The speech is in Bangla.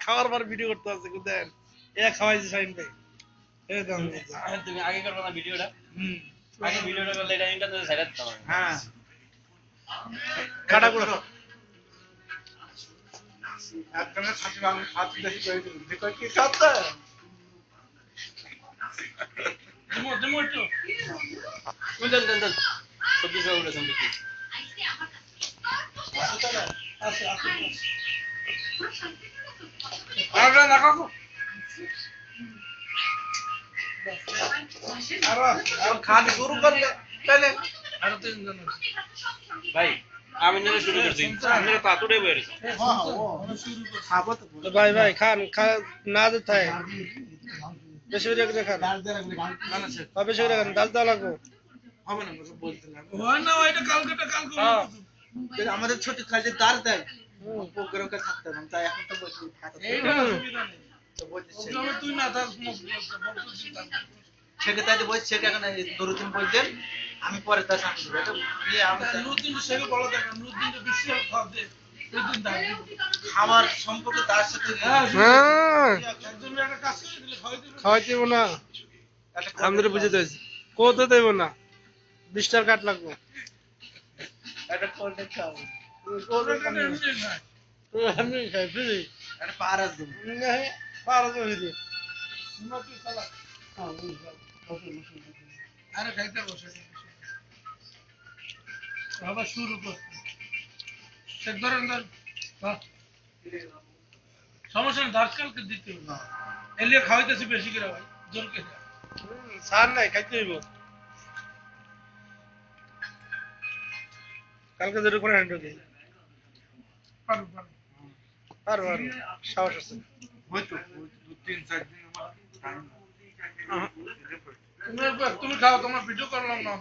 খাওয়ার পর ভিডিও করতে আছে দেন এ খাওয়াইছে শাহিন ভাই এই দাম তুমি আগে করবে না ভিডিওটা হুম আগে ভিডিওটা করলে এটা ইন্টারনেটে ছাইড়া দিতে হবে হ্যাঁ কাটা গুলো একজনের সাথে আমি হাত বেশি করে দিই যে কই কি খাচ্ছে তুমি একটু দেন দেন দেন সবজি সব উঠে সবজি আছে আছে আর না কাকু আর খান শুরু করলে তাহলে আর তিন জন ভাই আমি নিয়ে শুরু করছি আপনারা তাতুড়ে বইরেছে খাবো তো ভাই ভাই খান না দিতে হয় বেশি করে খান বেশি করে খান ডাল দাও লাগবো হবে না বলতে না হয় না ওইটা কালকে আমাদের ছোট কাজে দাঁড় দেয় প্রোগ্রাম কা থাকতে না তাই এখন তো বলছি এইটা অসুবিধা নেই তো বলছিস তুই না থাক ছেকে তাই বলছি ছেকে এখন দরুদিন বলতেন আমি পরে তার সাথে দেব এটা নিয়ে আমি নুরুদ্দিন ছেকে বড় দেখেন নুরুদ্দিন তো বিশাল খাওয়া দে খাবার সম্পর্কে তার সাথে হ্যাঁ একজন একটা কাজ করে দিলে খাওয়াই দেব না আমাদের বুঝে দিয়েছি কত দেব না 20 টাকা কাট লাগবে এটা কোল্ড খাও কোল্ড আমি খাই ফ্রি এটা পারাস দেব না পারাস হইছে সুন্নতি সালাত আরে খাইতে বসে আবার শুরু কর চেক ধরেন ধর সমস্যা নেই দাঁত কালকে দিতে হবে না এলিয়ে খাওয়াইতেছি বেশি করে ভাই জোর কে সার নাই খাইতে হইব কালকে জোর করে হ্যান্ড দিই পারো পারো পারো পারো সাহস আছে হয়তো 2-3-4 দিন আমার টাইম তুমি খাও তোমার ভিডিও করলাম না